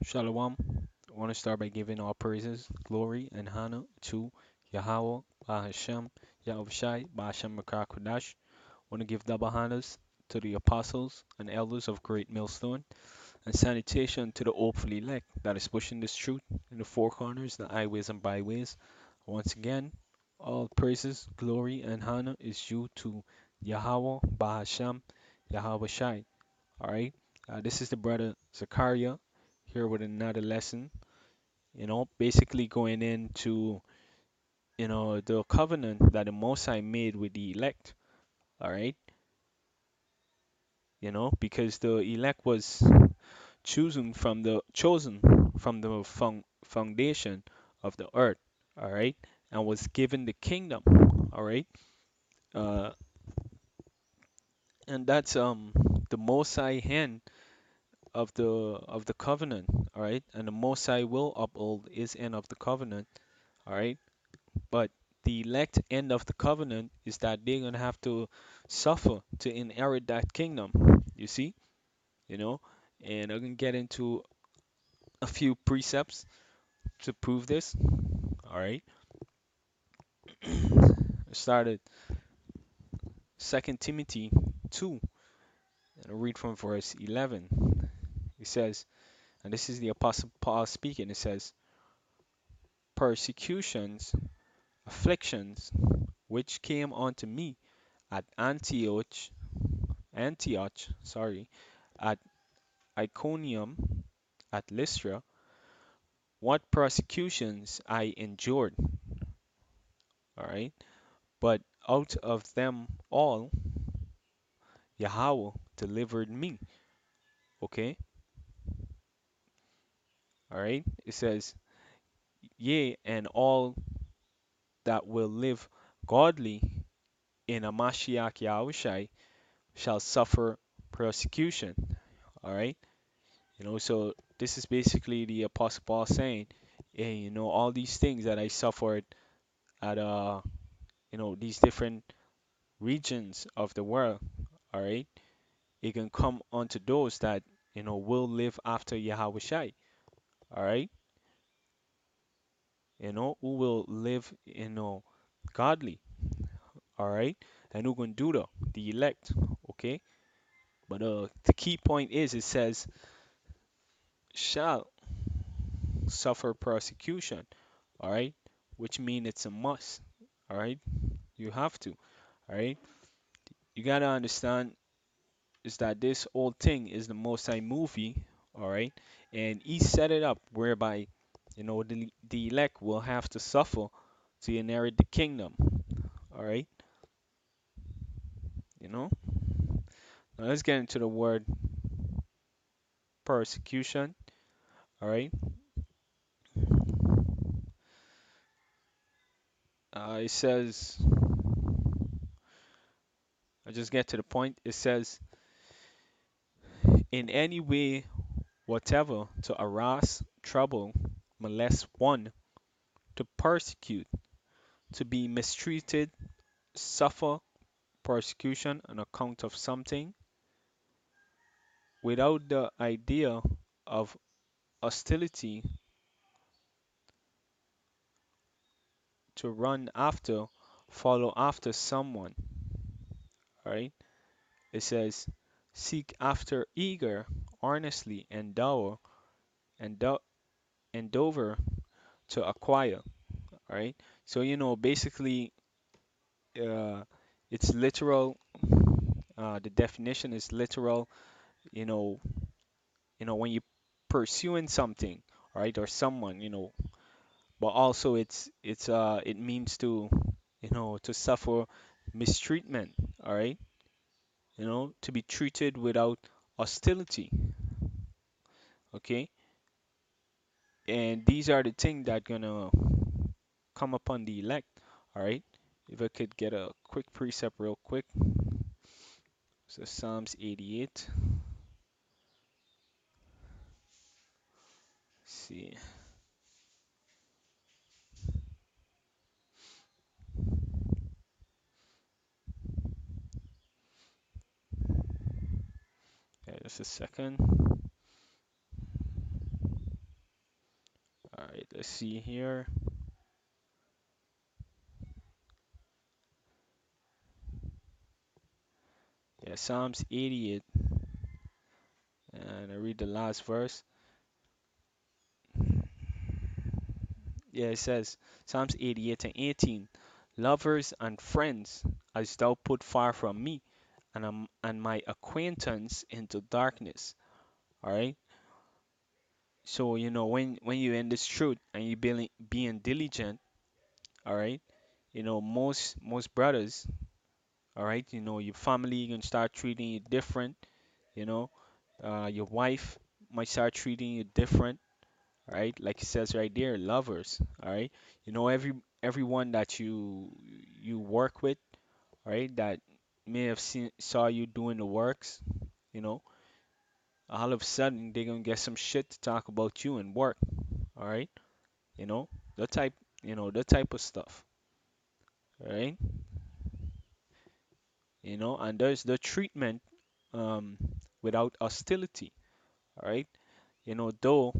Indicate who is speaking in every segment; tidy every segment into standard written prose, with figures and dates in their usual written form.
Speaker 1: Shalom. I want to start by giving all praises, glory, and honor to Yahweh, Bahashem, Yahushai, Bahashem Makakodash. I want to give double honors to the apostles and elders of Great Millstone, and sanitation to the hopeful elect that is pushing this truth in the four corners, the highways and byways. Once again, all praises, glory, and honor is due to Yahweh, Bahashem, Yahushai. All right. This is the brother Zakaria here with another lesson. Basically going into the covenant that the Most High made with the elect. All right. Because the elect was chosen from the foundation of the earth. All right, and was given the kingdom. All right. Uh, and that's the Most High hand of the covenant. All right, and the Most High will uphold his end of the covenant. All right. But the elect end of the covenant is that they're gonna have to suffer to inherit that kingdom. You see, you know, and I'm gonna get into a few precepts to prove this. All right, I started 2 Timothy 2, and I read from verse 11. It says, and this is the Apostle Paul speaking. It says, "Persecutions, afflictions, which came unto me at Antioch, at Iconium, at Lystra, what persecutions I endured. All right. But out of them all, Yahweh delivered me. Okay. All right. It says, yea, and all that will live godly in a Mashiach Yahushai shall suffer persecution. All right. So this is basically the Apostle Paul saying, hey, all these things that I suffered at these different regions of the world, all right, it can come onto those that will live after Yahweh Shai, all right, who will live godly, all right, and who can do the elect, okay. But the key point is it says shall suffer persecution, all right, which means it's a must, all right, you have to, all right, you gotta understand is that this whole thing is the Most High movie, all right, and he set it up whereby the elect will have to suffer to inherit the kingdom, all right. you know Now let's get into the word persecution, all right. It says, I just get to the point. It says, in any way whatever, to harass, trouble, molest one, to persecute, to be mistreated, suffer persecution on account of something, without the idea of hostility, to run after, follow after someone. All right. It says, seek after eager, earnestly, endow, endeavor to acquire. All right. So basically, uh, it's literal. The definition is literal. You know, when you pursuing something, all right, or someone, but also it means to to suffer mistreatment, all right, to be treated without hostility, okay. And these are the things that gonna come upon the elect, all right. If I could get a quick precept real quick. So Psalms 88. Let's see. Okay, just a second. Let's see here. Yeah, Psalms 88, and I read the last verse. Yeah, it says Psalms 88 and 18. Lovers and friends, as thou put far from me, and my acquaintance into darkness. All right. So when you're in this truth and you being diligent, all right. Most brothers, all right. Your family can start treating you different. You know, your wife might start treating you different. All right, like it says right there, lovers. All right, everyone that you work with, all right, that may have saw you doing the works, you know, all of a sudden they're gonna get some shit to talk about you and work. All right, you know, the type, the type of stuff. All right, and there's the treatment um without hostility. All right, though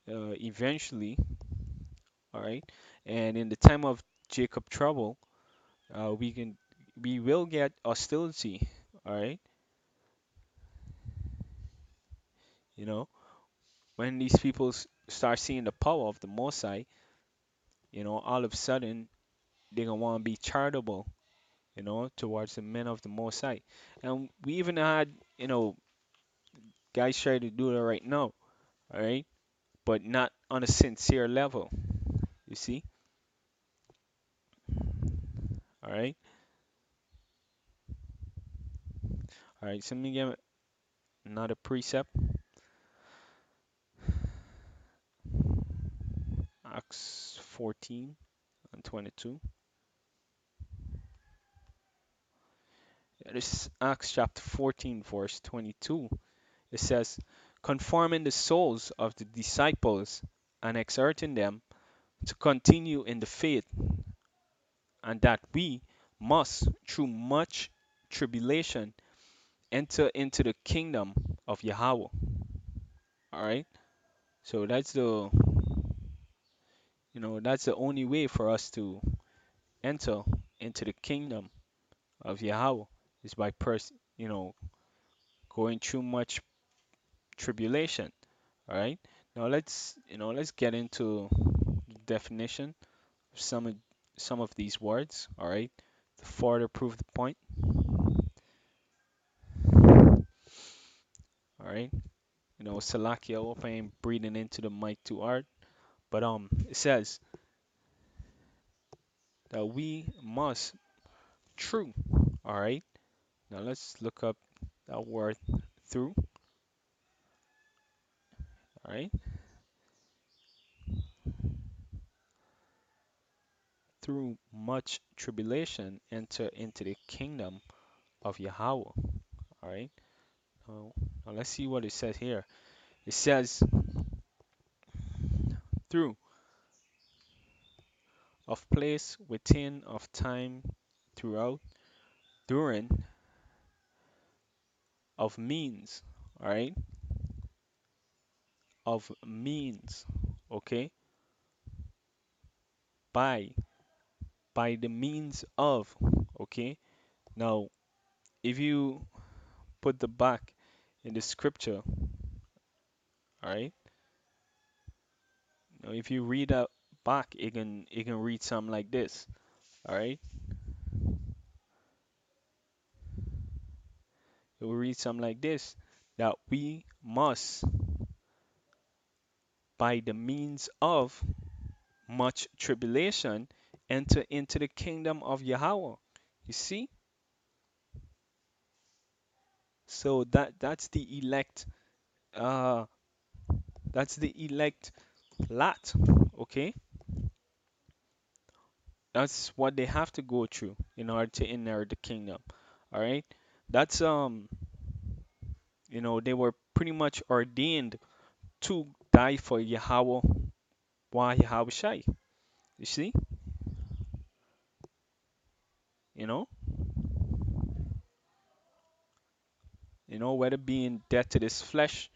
Speaker 1: eventually, all right, and in the time of Jacob trouble, uh, we can we will get hostility. All right, you know, when these people start seeing the power of the Most High, all of a sudden they're gonna want to be charitable, towards the men of the Most High. And we even had, guys try to do that right now, all right, but not on a sincere level. You see, all right, all right. So let me give another precept, Acts 14 and 22. This is Acts chapter 14, verse 22. It says, conforming the souls of the disciples and exhorting them to continue in the faith, and that we must, through much tribulation, enter into the kingdom of Yahweh. All right. So that's the only way for us to enter into the kingdom of Yahweh is by going through much tribulation. All right. Now let's get into the definition of some of these words. All right. To further prove the point. All right. Salakia, open breathing into the mic too hard. But it says that we must true. All right. Now let's look up that word through. All right. Through much tribulation, enter into the kingdom of Yahweh. All right. Now, now let's see what it says here. It says through of place, within, of time, throughout, during, of means. All right. Of means. Okay. By by the means of. Okay. Now, if you put the back in the scripture, all right. Now, if you read that back, it can read something like this. All right. It will read something like this: that we must, by the means of much tribulation, enter into the kingdom of Yahweh. You see? So that's the elect. Uh, that's the elect lot. Okay, that's what they have to go through in order to inherit the kingdom. All right. That's they were pretty much ordained to die for Yahweh, why Yahweh Shai. You see? You know, whether being dead to this flesh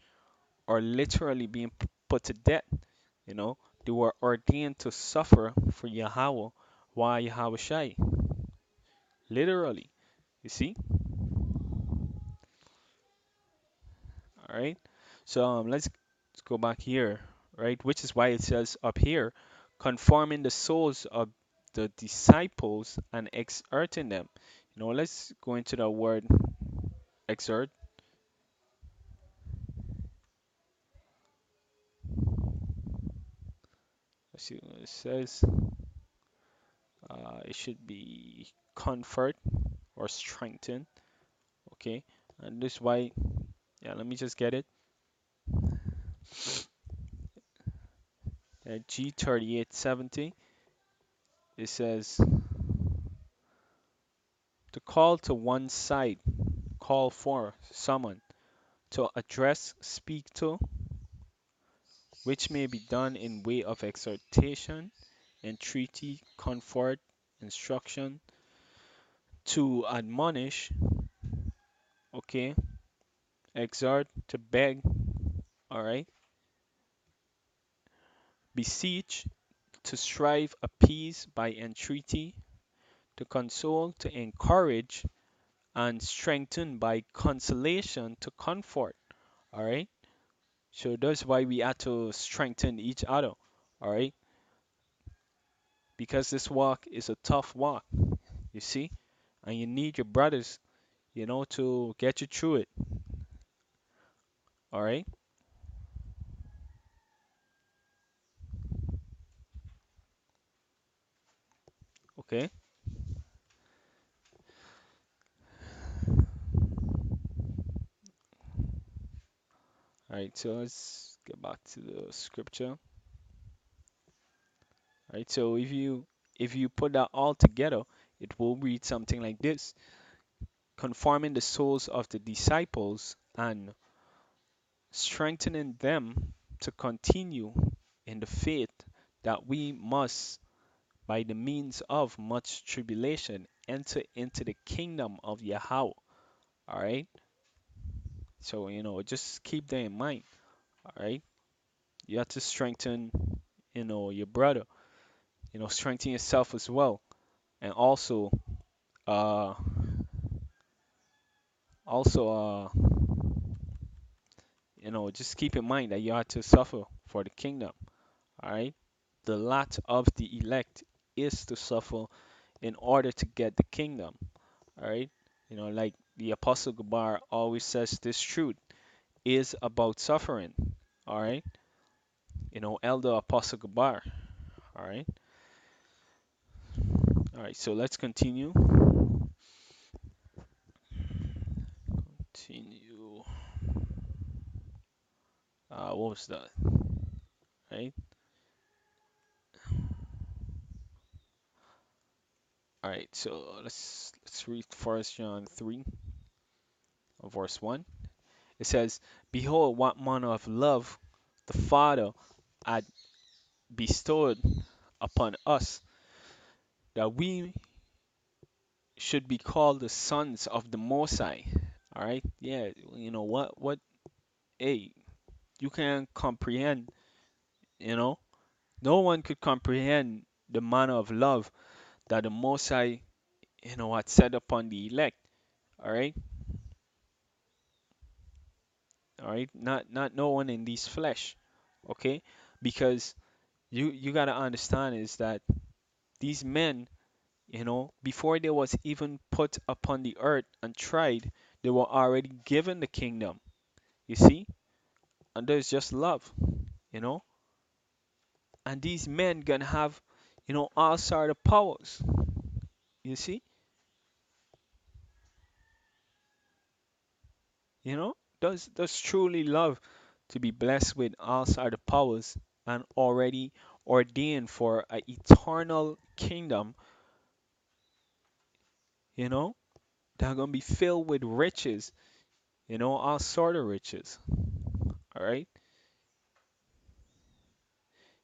Speaker 1: or literally being put to death. You know, they were ordained to suffer for Yahweh. Why Yahweh Shai? Literally, you see? All right. So let's go back here, right? Which is why it says up here, conforming the souls of the disciples and exhorting them. Let's go into the word exhort. Let's see what it says. It should be comfort or strengthen. Okay. And this is why, yeah, let me just get it. G3870. It says to call to one side, call for someone to address, speak to, which may be done in way of exhortation, entreaty, comfort, instruction, to admonish, okay, exhort, to beg, all right, beseech, to strive, appease by entreaty, to console, to encourage, and strengthen by consolation, to comfort, all right. So that's why we have to strengthen each other, all right, because this walk is a tough walk, you see, and you need your brothers, to get you through it. All right. Okay. All right. So let's get back to the scripture. All right. So if you put that all together, it will read something like this: conforming the souls of the disciples and strengthening them to continue in the faith, that we must, by the means of much tribulation, enter into the kingdom of Yahweh. All right. So just keep that in mind. All right. You have to strengthen, your brother. Strengthen yourself as well, and uh, also, just keep in mind that you have to suffer for the kingdom. All right. The lot of the elect is to suffer in order to get the kingdom. All right. Like the Apostle Gabar always says, this truth is about suffering. All right. Elder Apostle Gabar. All right. All right. So let's continue. Continue. What was that? Right. All right. So let's read First John 3, verse 1. It says, "Behold, what manner of love the Father had bestowed upon us, that we should be called the sons of the Most High." All right. Yeah. What? Hey, you can comprehend. You know, no one could comprehend the manner of love that the Most High, had set upon the elect. All right. All right. Not no one in this flesh. Okay. Because you gotta understand is that these men, before they was even put upon the earth and tried, they were already given the kingdom. You see? And there's just love, you know? And these men gonna have, all sort of powers. You see? Does truly love to be blessed with all sort of powers and already ordained for an eternal kingdom, you know? They're gonna be filled with riches, all sort of riches. All right?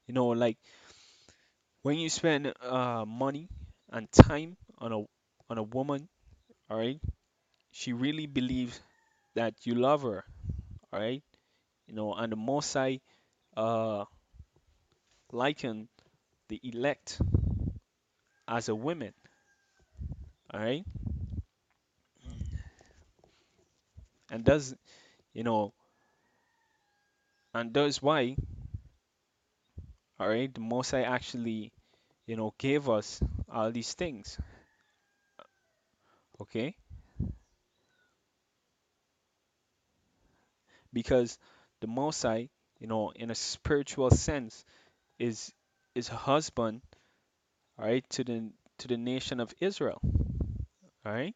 Speaker 1: Like when you spend money and time on a woman, all right? She really believes that you love her, all right? And the Most High uh liken the elect as a woman. All right, and does you know, and that's why, all right, the Most High actually, gave us all these things. Okay, because the Most High, in a spiritual sense, is a husband, all right, to the nation of Israel. All right,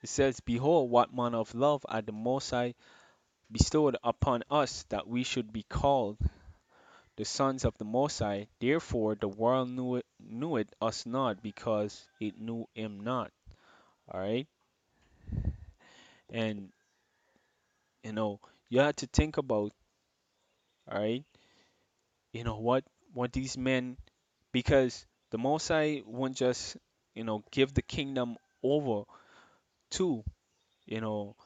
Speaker 1: it says, "Behold, what manner of love hath the Most High bestowed upon us, that we should be called the sons of the Most High. Therefore the world knew it us not, because it knew him not." All right, and you know you have to think about, all right, what these men, because the Most High won't just give the kingdom over to you know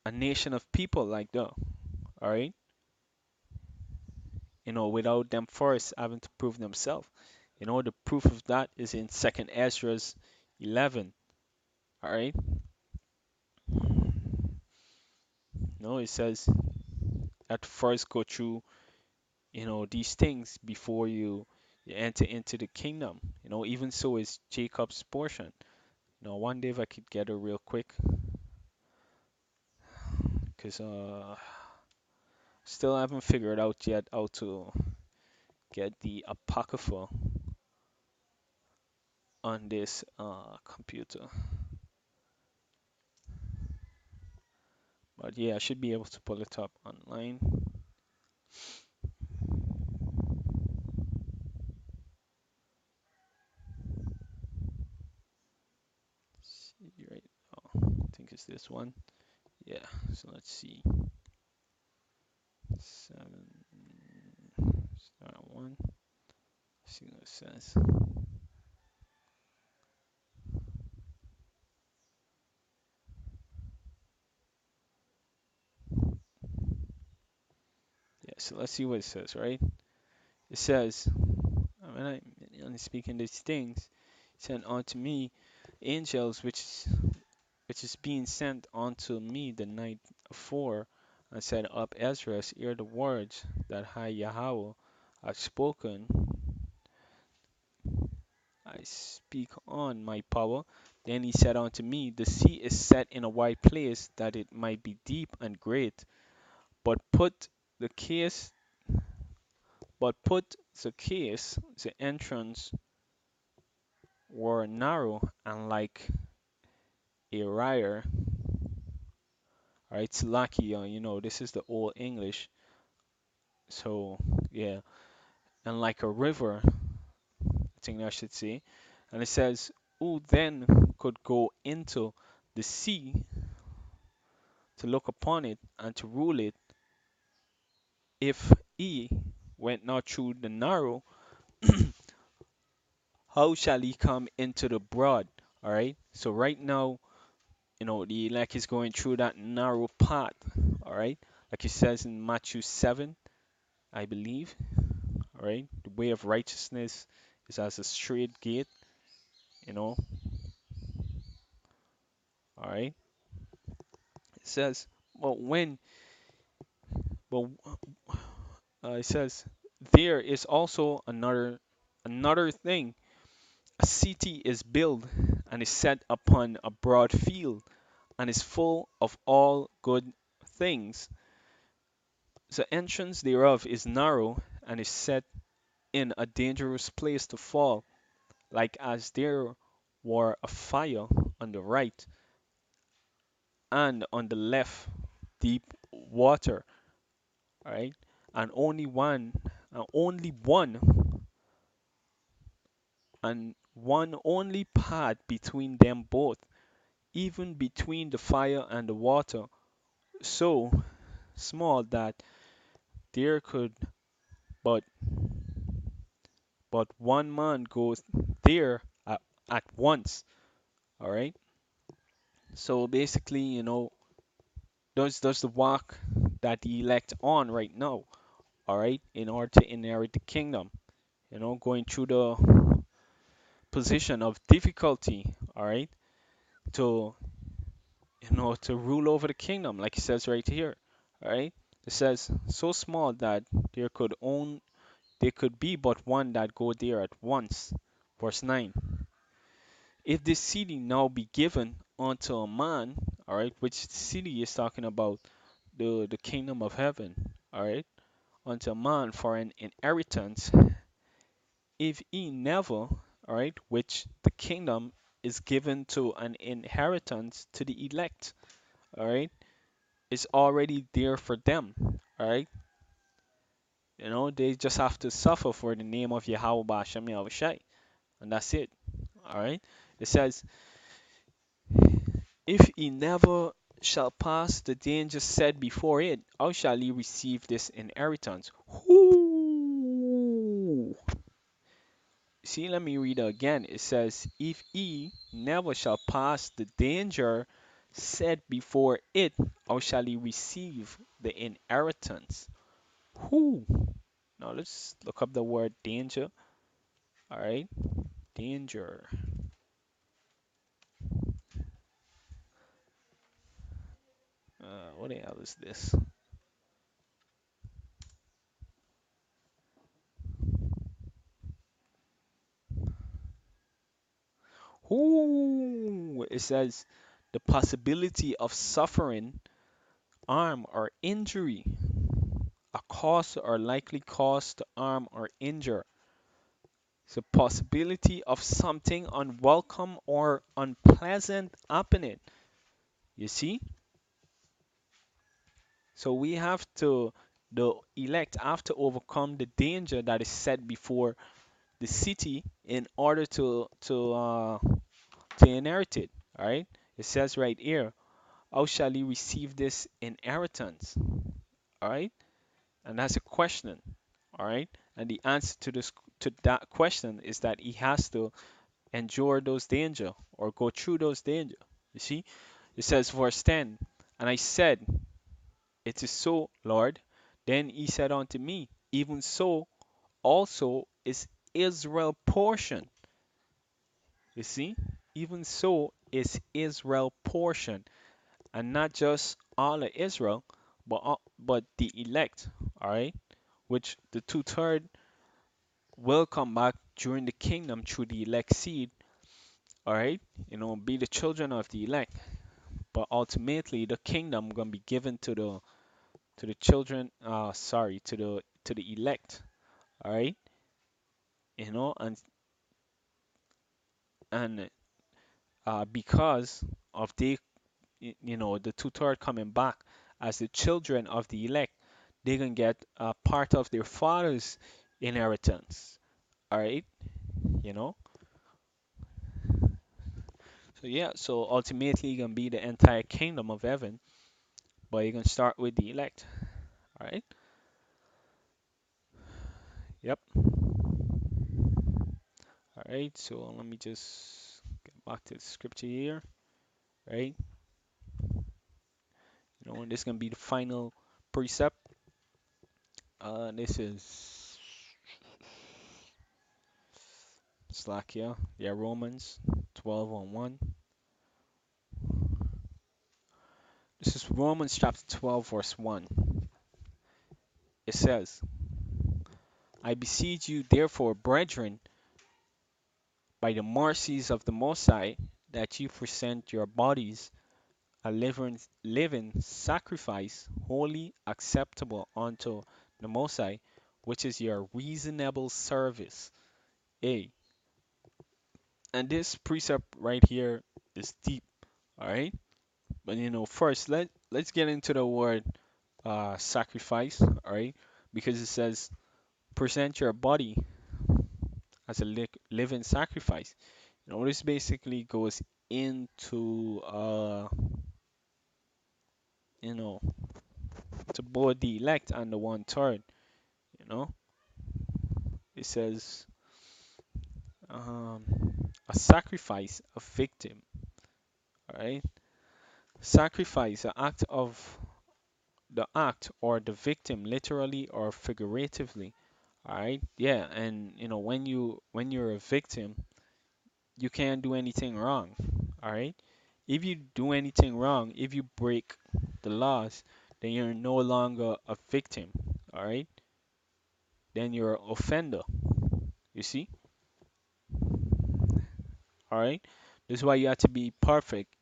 Speaker 1: a nation of people like that. All right, without them first having to prove themselves. The proof of that is in Second Ezra's 11. All right, it says at first go through these things before you enter into the kingdom. Even so is Jacob's portion. One day if I could get it real quick, because still haven't figured out yet how to get the apocrypha on this computer. But yeah, I should be able to pull it up online. See right. Oh, I think it's this one. Yeah. So let's see. 7 1. See what it says. Yeah. So let's see what it says. Right. It says, when I'm speaking these things, sent unto me angels which is being sent unto me the night afore, and said, Up, Ezra, hear the words that I, Yahweh, have spoken. I speak on my power. Then he said unto me, The sea is set in a wide place, that it might be deep and great. But put the case, the entrance were narrow and like a ryer. Alright, it's lucky, this is the old English. So, yeah, and like a river, I think I should say. And it says, Who then could go into the sea to look upon it and to rule it, if he went not through the narrow? How shall he come into the broad? All right. So right now, the elect is going through that narrow path. All right. Like it says in Matthew 7, I believe. All right. The way of righteousness is as a straight gate. You know. All right. It says, but when, but it says there is also another thing. A city is built and is set upon a broad field, and is full of all good things. The entrance thereof is narrow, and is set in a dangerous place to fall, like as there were a fire on the right, and on the left deep water. Right, and only one, and one only path between them both, even between the fire and the water, so small that there could but one man go there at once. All right. So basically, those the walk that the elect on right now. all right, in order to inherit the kingdom. Going through the position of difficulty, all right, to to rule over the kingdom, like it says right here, all right. It says so small that there could be but one that go there at once. Verse 9. If this city now be given unto a man, all right, which city is talking about the kingdom of heaven, all right, unto a man for an inheritance, if he never, all right, which the kingdom is given to an inheritance to the elect, all right, it's already there for them, all right. They just have to suffer for the name of Yahweh Ba'ashem Yahushai, and that's it, all right. It says, if he never shall pass the danger set before it, how shall he receive this inheritance? Whoo! See, let me read it again. It says, if he never shall pass the danger set before it, how shall he receive the inheritance? Whoo! Now let's look up the word danger. All right, danger. What the hell is this? Ooh, it says the possibility of suffering harm or injury, a cause or likely cause to harm or injure. It's a possibility of something unwelcome or unpleasant happening. You see? So the elect have to overcome the danger that is set before the city in order to inherit it. All right? It says right here, how shall he receive this inheritance? All right, and that's a question. All right, and the answer to that question is that he has to endure those danger or go through those danger. You see, it says verse 10, and I said, it is so, Lord. Then he said unto me, even so also is Israel portion. You see, even so is Israel portion, and not just all of Israel, but the elect, all right, which the two-third will come back during the kingdom through the elect seed, all right, be the children of the elect. But ultimately, the kingdom gonna be given to the children, sorry, to the elect, all right, you know, and because of the two-third coming back as the children of the elect, they can get part of their father's inheritance. All right, you know. So yeah, so ultimately you can be the entire kingdom of heaven, but you can start with the elect. All right. Yep. All right. So let me just get back to the scripture here. Right. This can be the final precept. This is Slakia. Yeah, Romans 12 on 1. This is Romans chapter 12, verse 1. It says, I beseech you, therefore, brethren, by the mercies of the Most High, that you present your bodies a living sacrifice, wholly acceptable unto the Most High, which is your reasonable service. A. And this precept right here is deep, all right? But first let's get into the word sacrifice, all right? Because it says present your body as a living sacrifice. This basically goes into you know to both the elect and the one third. You know, it says um, a sacrifice, a victim. All right, sacrifice, an act of the act or the victim literally or figuratively. All right? Yeah, and when you're a victim, you can't do anything wrong. All right? If you do anything wrong, if you break the laws, then you're no longer a victim. All right? Then you're an offender. You see? All right? This is why you have to be perfect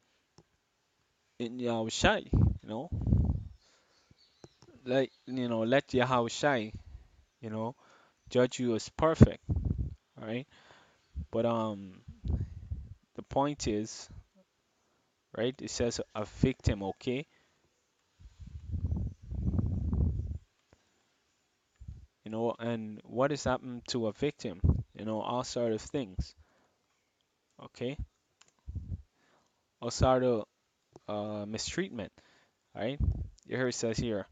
Speaker 1: in your shy, let Yahweh Shai, you know, judge you as perfect. All right? But the point is, right? It says a victim, okay? And what is happening to a victim? All sort of things, okay? All sort of mistreatment, right? Here it says here,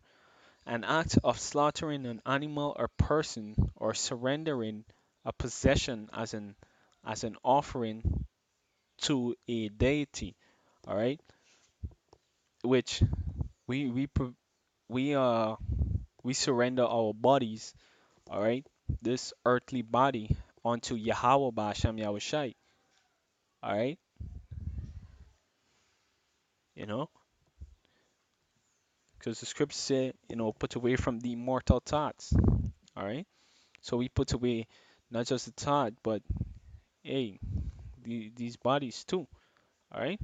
Speaker 1: an act of slaughtering an animal or person or surrendering a possession as an offering to a deity, all right? Which we we pro- we surrender our bodies, all right? This earthly body onto Yahweh Ba'ashem Yahushai, all right? You know, because the scripture said, put away from the mortal thoughts, all right? So we put away not just the thought, but hey, these bodies too, all right?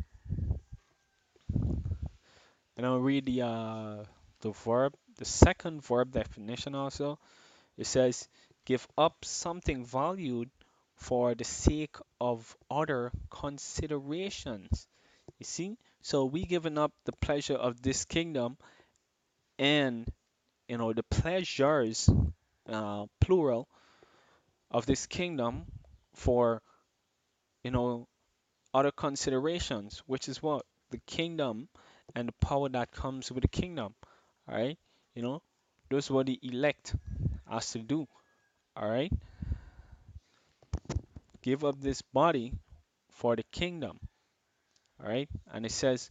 Speaker 1: And I'll read the verb, the second verb definition also. It says, give up something valued for the sake of other considerations. You see? So we giving up the pleasure of this kingdom and the pleasures, plural, of this kingdom for you know other considerations, which is what the kingdom and the power that comes with the kingdom. All right, you know, those what the elect has to do. All right, give up this body for the kingdom. All right, and it says,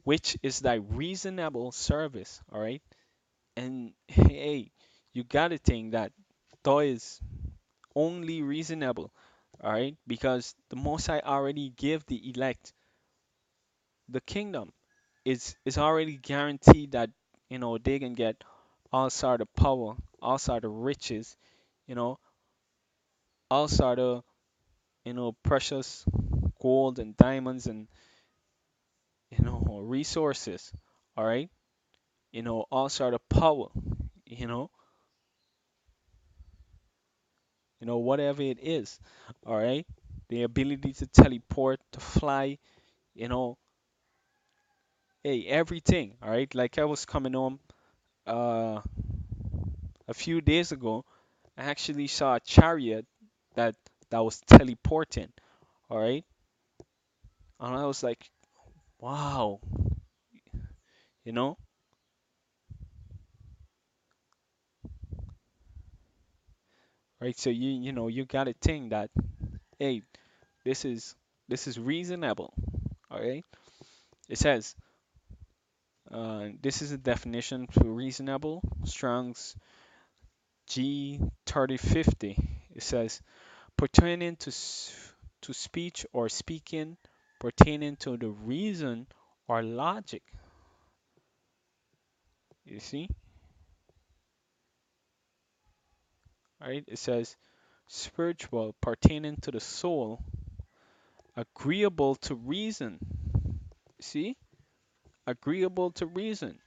Speaker 1: which is thy reasonable service. All right, and hey, you gotta think that thou is only reasonable, all right? Because the Most High already gave the elect the kingdom. It's already guaranteed that they can get all sort of power, all sort of riches, you know, all sort of precious gold and diamonds and resources, all right? All sort of power, you know, whatever it is, all right? The ability to teleport, to fly, you know, hey, everything, all right? Like I was coming home uh, a few days ago, I actually saw a chariot that that was teleporting, all right? And I was like, wow, you know, right? So you got to think that, hey, this is this is reasonable, all right? It says, this is a definition for reasonable, Strong's G3050. It says pertaining to speech or speaking, pertaining to the reason or logic. You see, right? It says spiritual, pertaining to the soul, agreeable to reason. See, agreeable to reason,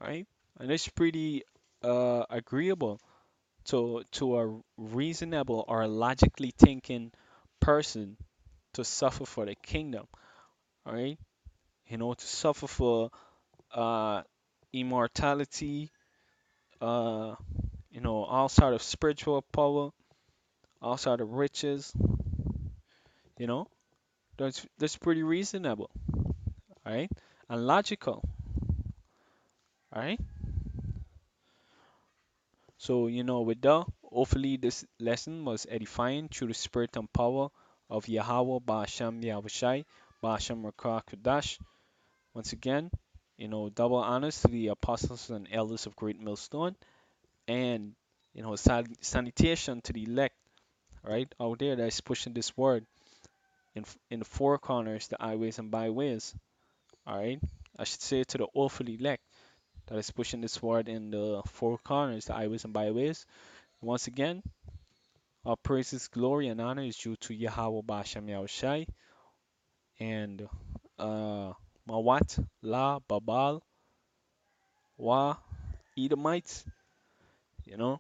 Speaker 1: right? And it's pretty agreeable to a reasonable or logically thinking person to suffer for the kingdom, all right? To suffer for uh, immortality, uh, all sort of spiritual power, all sort of riches, you know, that's pretty reasonable, all right, and logical, all right. So with that, hopefully this lesson was edifying through the spirit and power of Yahweh Ba'ashem Yahushai Ba'ashem Rakah Kudash. Once again, double honors to the apostles and elders of Great Millstone, and salutation to the elect, right out there that's pushing this word in the four corners, the highways and byways. All right, I should say to the awful elect that is pushing this word in the four corners, the highways and byways. Once again, all praises, glory, and honor is due to Yahweh Bashem Yahushai and Mawat, La, Babal, Wa, Edomites, you know,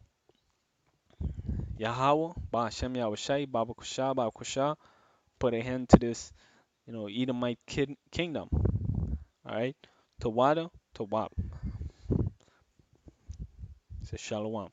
Speaker 1: Yahweh, Bashem Yahushai, Baba Kusha, put a hand to this, Edomite kingdom. All right, Tawada, Tawab, says Shalom.